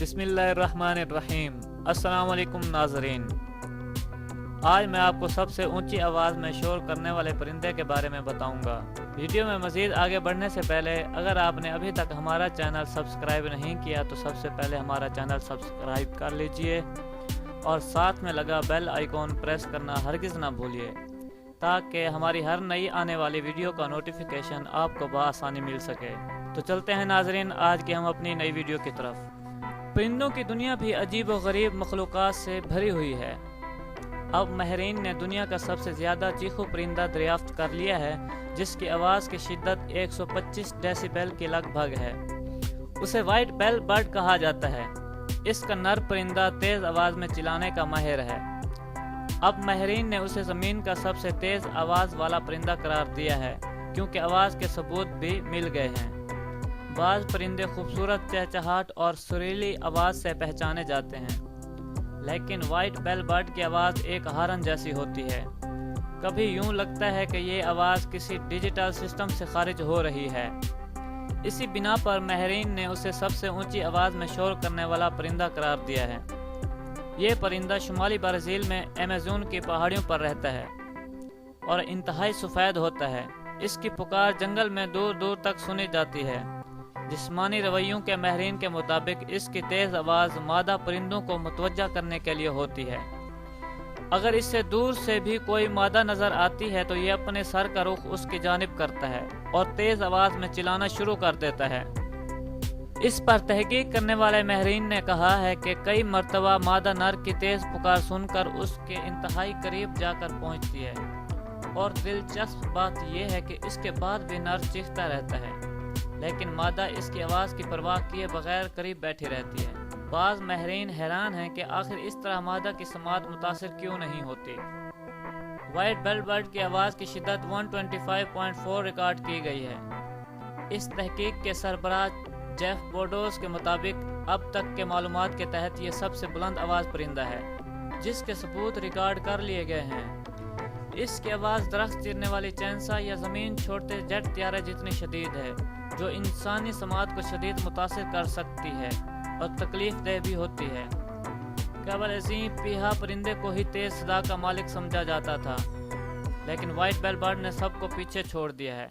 बिस्मिल्लाहिर्रहमानिर्रहीम। अस्सलाम वालेकुम नाज़रीन। आज मैं आपको सबसे ऊंची आवाज़ में शोर करने वाले परिंदे के बारे में बताऊंगा। वीडियो में मज़ीद आगे बढ़ने से पहले अगर आपने अभी तक हमारा चैनल सब्सक्राइब नहीं किया तो सबसे पहले हमारा चैनल सब्सक्राइब कर लीजिए और साथ में लगा बेल आइकॉन प्रेस करना हरगिज़ ना भूलिए ताकि हमारी हर नई आने वाली वीडियो का नोटिफिकेशन आपको बआसानी मिल सके। तो चलते हैं नाज़रीन आज की हम अपनी नई वीडियो की तरफ। परिंदों की दुनिया भी अजीब व गरीब मखलूक़ात से भरी हुई है। अब माहिरीन ने दुनिया का सबसे ज़्यादा चीखू परिंदा दरियाफ्त कर लिया है जिसकी आवाज़ की शिद्दत 125 डेसिबल के लगभग है। उसे वाइट बेल बर्ड कहा जाता है। इसका नर परिंदा तेज़ आवाज़ में चिल्लाने का माहिर है। अब माहिरीन ने उसे ज़मीन का सबसे तेज़ आवाज़ वाला परिंदा करार दिया है क्योंकि आवाज़ के सबूत भी मिल गए हैं। बाज़ परिंदे खूबसूरत चहचहाट और सुरीली आवाज़ से पहचाने जाते हैं, लेकिन वाइट बेल बर्ड की आवाज़ एक हॉर्न जैसी होती है। कभी यूं लगता है कि ये आवाज़ किसी डिजिटल सिस्टम से खारिज हो रही है। इसी बिना पर माहिरीन ने उसे सबसे ऊंची आवाज़ में शोर करने वाला परिंदा करार दिया है। ये परिंदा शुमाली ब्राज़ील में अमेज़न की पहाड़ियों पर रहता है और इंतहाई सफ़ेद होता है। इसकी पुकार जंगल में दूर दूर तक सुनी जाती है। जिस्मानी रवैयों के माहिरीन के मुताबिक इसकी तेज़ आवाज़ मादा परिंदों को मुतवज्जा करने के लिए होती है। अगर इससे दूर से भी कोई मादा नज़र आती है तो ये अपने सर का रुख उसकी जानिब करता है और तेज़ आवाज़ में चिल्लाना शुरू कर देता है। इस पर तहकीक करने वाले माहिरीन ने कहा है कि कई मरतबा मादा नर की तेज़ पुकार सुनकर उसके इंतहाई करीब जाकर पहुंचती है और दिलचस्प बात यह है कि इसके बाद भी नर चीखता रहता है, लेकिन मादा इसकी आवाज़ की परवाह किए बगैर करीब बैठी रहती है। बाज़ माहिरीन हैरान हैं कि आखिर इस तरह मादा की समात मुतासिर क्यों नहीं होती। वाइट बेल बर्ड की आवाज़ की शिद्दत 125.4 रिकॉर्ड की गई है। इस तहकीक के सरबराह जेफ बोडोस के मुताबिक अब तक के मालूमात के तहत ये सबसे बुलंद आवाज़ परिंदा है जिसके सबूत रिकॉर्ड कर लिए गए हैं। इसकी आवाज़ दरख्त चीरने वाली चैंसा या ज़मीन छोड़ते जेट त्यारे जितनी शदीद है जो इंसानी समात को शदीद मुतासिर कर सकती है और तकलीफ देह भी होती है। केवल अजीम पीहा परिंदे को ही तेज़ सदा का मालिक समझा जाता था, लेकिन वाइट बेल बर्ड ने सबको पीछे छोड़ दिया है।